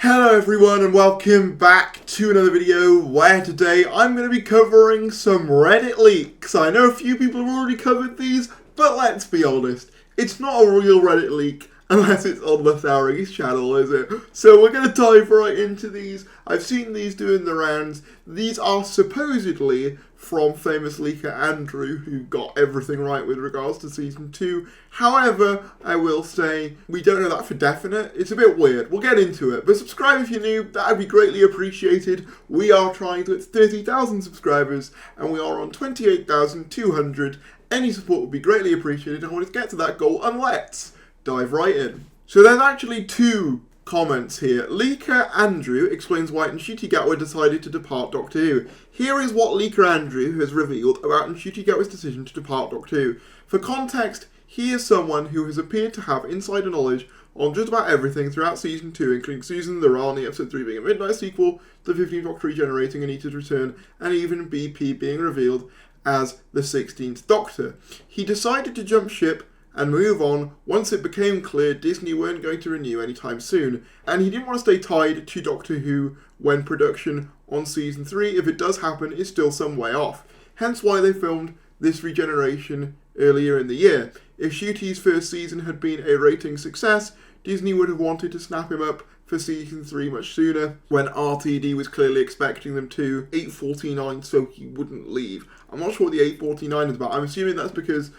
Hello everyone and welcome back to another video where today I'm going to be covering some Reddit leaks. I know a few people have already covered these, but let's be honest, it's not a real Reddit leak unless it's on the Theories channel, is it? So we're going to dive right into these. I've seen these doing the rounds. These are supposedly from famous leaker Andrew, who got everything right with regards to Season 2. However, I will say, we don't know that for definite. It's a bit weird. We'll get into it. But subscribe if you're new. That would be greatly appreciated. We are trying to hit 30,000 subscribers, and we are on 28,200. Any support would be greatly appreciated. I want to get to that goal, and let's dive right in. So there's actually two comments here. Leaker Andrew explains why Ncuti Gatwa decided to depart Doctor Who. Here is what Leaker Andrew has revealed about Ncuti Gatwa's decision to depart Doctor Who. For context, he is someone who has appeared to have insider knowledge on just about everything throughout Season 2, including Susan the Rani, Episode 3 being a midnight sequel, the 15th Doctor regenerating Anita's return, and even BP being revealed as the 16th Doctor. He decided to jump ship and move on once it became clear Disney weren't going to renew anytime soon, and he didn't want to stay tied to Doctor Who when production on Season 3, if it does happen, is still some way off. Hence why they filmed this regeneration earlier in the year. If Ncuti's first season had been a rating success, Disney would have wanted to snap him up for Season 3 much sooner, when RTD was clearly expecting them to 8:49 so he wouldn't leave. I'm not sure what the 8:49 is about. I'm assuming that's because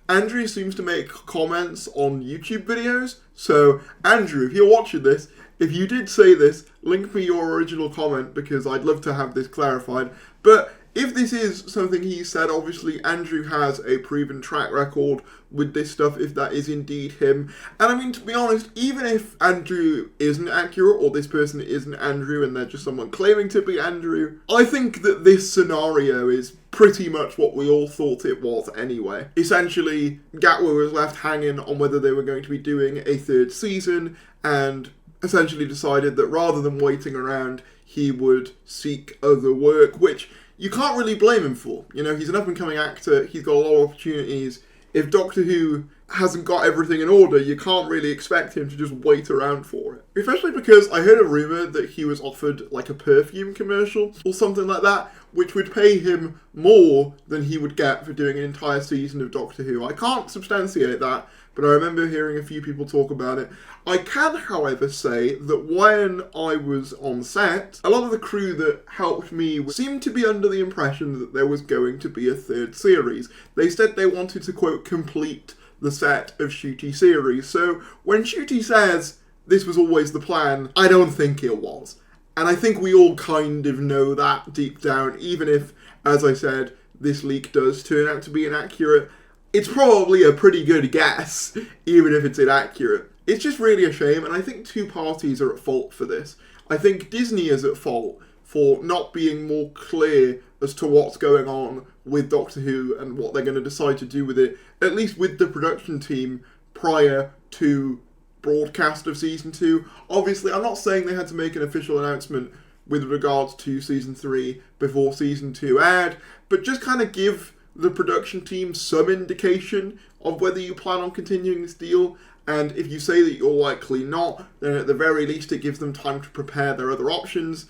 Andrew seems to make comments on YouTube videos. So, Andrew, if you're watching this, if you did say this, link me your original comment because I'd love to have this clarified. But if this is something he said, obviously Andrew has a proven track record with this stuff, if that is indeed him. And I mean, to be honest, even if Andrew isn't accurate, or this person isn't Andrew and they're just someone claiming to be Andrew, I think that this scenario is pretty much what we all thought it was anyway. Essentially, Gatwa was left hanging on whether they were going to be doing a third season, and essentially decided that rather than waiting around, he would seek other work, which you can't really blame him for. You know, he's an up-and-coming actor, he's got a lot of opportunities. If Doctor Who hasn't got everything in order, you can't really expect him to just wait around for it. Especially because I heard a rumour that he was offered like a perfume commercial or something like that, which would pay him more than he would get for doing an entire season of Doctor Who. I can't substantiate that, but I remember hearing a few people talk about it. I can, however, say that when I was on set, a lot of the crew that helped me seemed to be under the impression that there was going to be a third series. They said they wanted to, quote, complete the set of Ncuti series. So when Ncuti says this was always the plan, I don't think it was. And I think we all kind of know that deep down, even if, as I said, this leak does turn out to be inaccurate. It's probably a pretty good guess, even if it's inaccurate. It's just really a shame, and I think two parties are at fault for this. I think Disney is at fault for not being more clear as to what's going on with Doctor Who and what they're going to decide to do with it, at least with the production team prior to broadcast of Season 2. Obviously, I'm not saying they had to make an official announcement with regards to Season 3 before Season 2 aired, but just kind of give the production team some indication of whether you plan on continuing this deal. And if you say that you're likely not, then at the very least it gives them time to prepare their other options.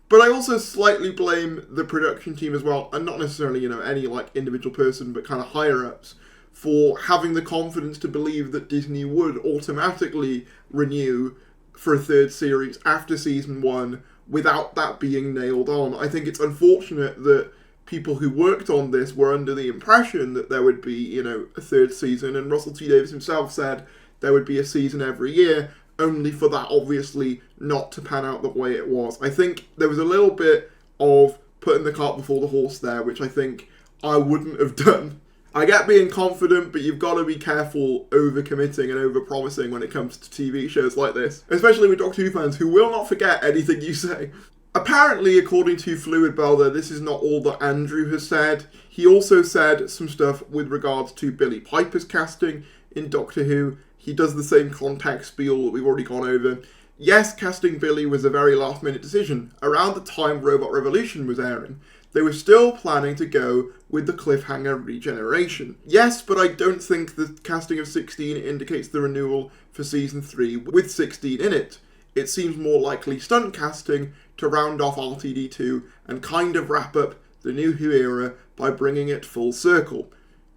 But I also slightly blame the production team as well, and not necessarily, you know, any like individual person, but kind of higher ups, for having the confidence to believe that Disney would automatically renew for a third series after Season 1 without that being nailed on. I think it's unfortunate that people who worked on this were under the impression that there would be, you know, a third season, and Russell T Davies himself said there would be a season every year, only for that obviously not to pan out the way it was. I think there was a little bit of putting the cart before the horse there, which I think I wouldn't have done. I get being confident, but you've got to be careful over-committing and over-promising when it comes to TV shows like this, especially with Doctor Who fans who will not forget anything you say. Apparently, according to Fluid Belder, this is not all that Andrew has said. He also said some stuff with regards to Billie Piper's casting in Doctor Who. He does the same contact spiel that we've already gone over. Yes, casting Billie was a very last-minute decision. Around the time Robot Revolution was airing, they were still planning to go with the cliffhanger regeneration. Yes, but I don't think the casting of 16 indicates the renewal for Season 3 with 16 in it. it seems more likely stunt casting to round off RTD2 and kind of wrap up the New Who era by bringing it full circle.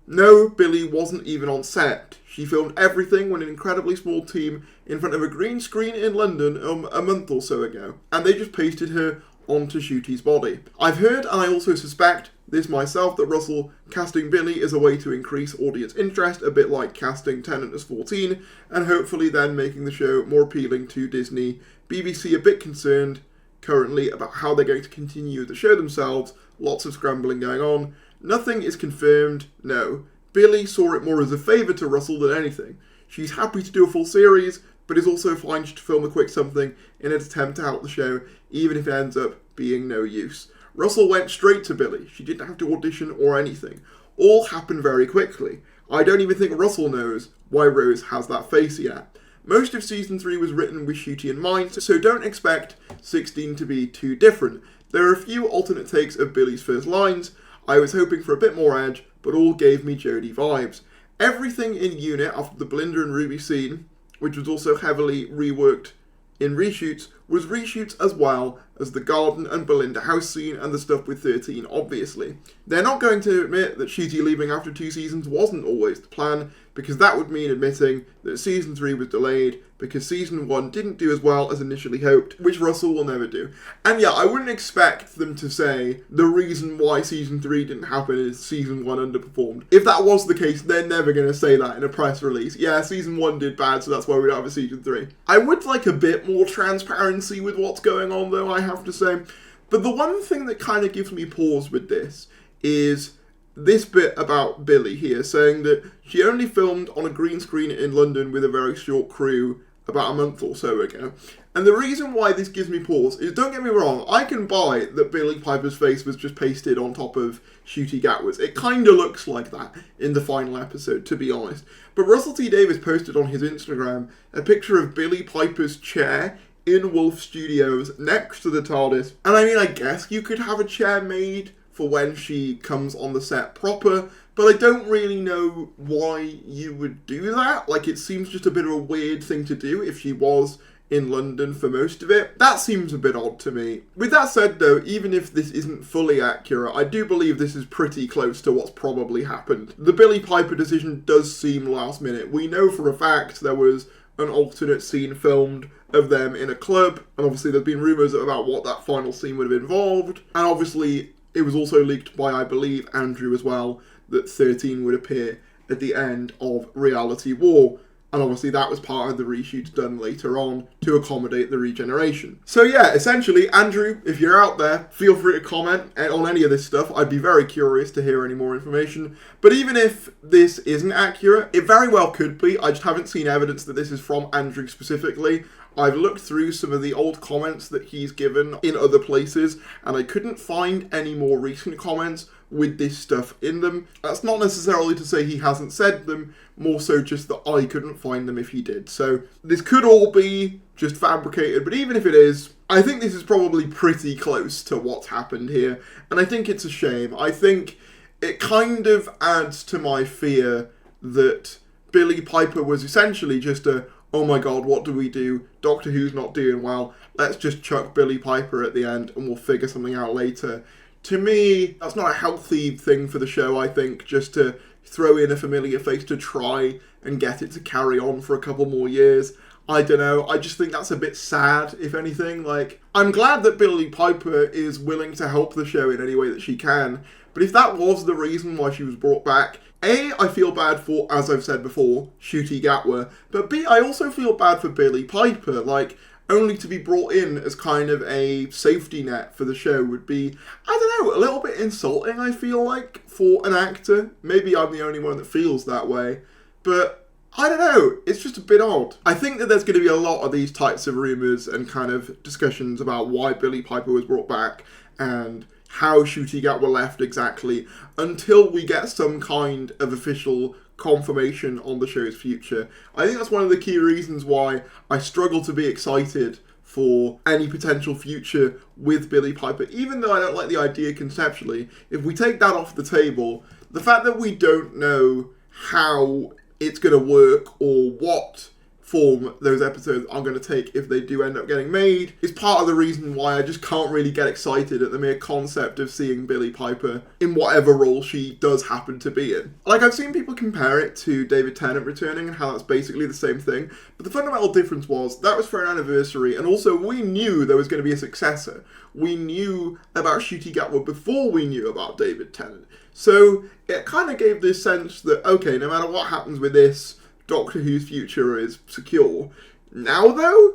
No, Billie wasn't even on set. She filmed everything with an incredibly small team in front of a green screen in London a month or so ago, and they just pasted her onto Ncuti's body. I've heard, and I also suspect this myself, that Russell casting Billie is a way to increase audience interest, a bit like casting Tennant as 14, and hopefully then making the show more appealing to Disney. BBC a bit concerned currently about how they're going to continue the show themselves, lots of scrambling going on. Nothing is confirmed, no. Billie saw it more as a favour to Russell than anything. She's happy to do a full series, but is also fine to film a quick something in an attempt to help the show, even if it ends up being no use. Russell went straight to Billie. She didn't have to audition or anything. All happened very quickly. I don't even think Russell knows why Rose has that face yet. Most of Season 3 was written with Ncuti in mind, so don't expect 16 to be too different. There are a few alternate takes of Billie's first lines. I was hoping for a bit more edge, but all gave me Jodie vibes. Everything in Unit after the Belinda and Ruby scene, which was also heavily reworked in reshoots, was reshoots as well as the garden and Belinda house scene and the stuff with 13, obviously. They're not going to admit that Ncuti leaving after 2 seasons wasn't always the plan, because that would mean admitting that Season 3 was delayed because Season 1 didn't do as well as initially hoped, which Russell will never do. And yeah, I wouldn't expect them to say the reason why Season 3 didn't happen is Season 1 underperformed. If that was the case, they're never going to say that in a press release. Yeah, Season 1 did bad, so that's why we don't have a Season 3. I would like a bit more transparency with what's going on, though, I have to say. But the one thing that kind of gives me pause with this is this bit about Billie here, saying that she only filmed on a green screen in London with a very short crew about a month or so ago. And the reason why this gives me pause is, don't get me wrong, I can buy that Billie Piper's face was just pasted on top of Ncuti Gatwa's. It kind of looks like that in the final episode, to be honest. But Russell T Davies posted on his Instagram a picture of Billie Piper's chair in Wolf Studios next to the TARDIS. And I mean, I guess you could have a chair made for when she comes on the set proper, but I don't really know why you would do that. Like, it seems just a bit of a weird thing to do if she was in London for most of it. That seems a bit odd to me. With that said though, even if this isn't fully accurate, I do believe this is pretty close to what's probably happened. The Billie Piper decision does seem last minute. We know for a fact there was an alternate scene filmed of them in a club, and obviously there's been rumours about what that final scene would have involved, and obviously it was also leaked by, I believe, Andrew as well, that 13 would appear at the end of Reality War. And obviously that was part of the reshoots done later on to accommodate the regeneration. So yeah, essentially, Andrew, if you're out there, feel free to comment on any of this stuff. I'd be very curious to hear any more information. But even if this isn't accurate, it very well could be. I just haven't seen evidence that this is from Andrew specifically. I've looked through some of the old comments that he's given in other places, and I couldn't find any more recent comments with this stuff in them. That's not necessarily to say he hasn't said them, more so just that I couldn't find them if he did. So this could all be just fabricated, but even if it is, I think this is probably pretty close to what's happened here, and I think it's a shame. I think it kind of adds to my fear that Billie Piper was essentially just a, oh my god, what do we do? Doctor Who's not doing well. Let's just chuck Billie Piper at the end and we'll figure something out later. To me, that's not a healthy thing for the show, I think, just to throw in a familiar face to try and get it to carry on for a couple more years. I don't know, I just think that's a bit sad, if anything. Like, I'm glad that Billie Piper is willing to help the show in any way that she can, but if that was the reason why she was brought back, A, I feel bad for, as I've said before, Ncuti Gatwa, but B, I also feel bad for Billie Piper. Like, only to be brought in as kind of a safety net for the show would be, I don't know, a little bit insulting, I feel like, for an actor. Maybe I'm the only one that feels that way, but I don't know, it's just a bit odd. I think that there's going to be a lot of these types of rumours and kind of discussions about why Billie Piper was brought back and how Ncuti Gatwa left exactly, until we get some kind of official confirmation on the show's future. I think that's one of the key reasons why I struggle to be excited for any potential future with Billie Piper. Even though I don't like the idea conceptually, if we take that off the table, the fact that we don't know how it's going to work or what form those episodes are going to take if they do end up getting made is part of the reason why I just can't really get excited at the mere concept of seeing Billie Piper in whatever role she does happen to be in. Like, I've seen people compare it to David Tennant returning and how that's basically the same thing, but the fundamental difference was that was for an anniversary, and also we knew there was going to be a successor. We knew about Ncuti Gatwa before we knew about David Tennant. So it kind of gave this sense that, okay, no matter what happens with this, Doctor Who's future is secure. Now, though,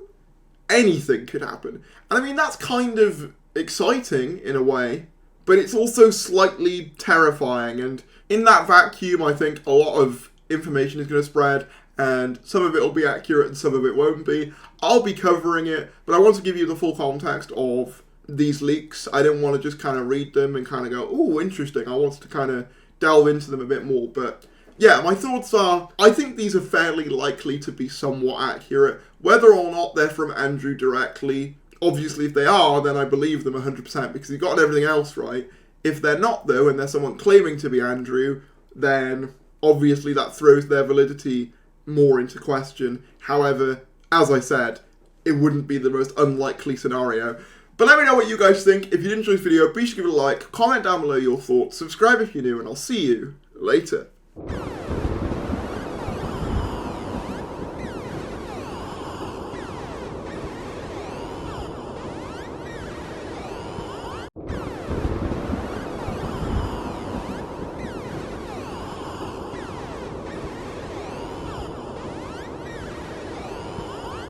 anything could happen. And I mean, that's kind of exciting in a way, but it's also slightly terrifying. And in that vacuum, I think a lot of information is going to spread, and some of it will be accurate and some of it won't be. I'll be covering it, but I want to give you the full context of these leaks. I didn't want to just kind of read them and kind of go, oh, interesting. I wanted to kind of delve into them a bit more, but yeah, my thoughts are, I think these are fairly likely to be somewhat accurate. Whether or not they're from Andrew directly, obviously if they are, then I believe them 100% because he's got everything else right. If they're not, though, and there's someone claiming to be Andrew, then obviously that throws their validity more into question. However, as I said, it wouldn't be the most unlikely scenario. But let me know what you guys think. If you did enjoy this video, be sure to give it a like, comment down below your thoughts, subscribe if you're new, and I'll see you later.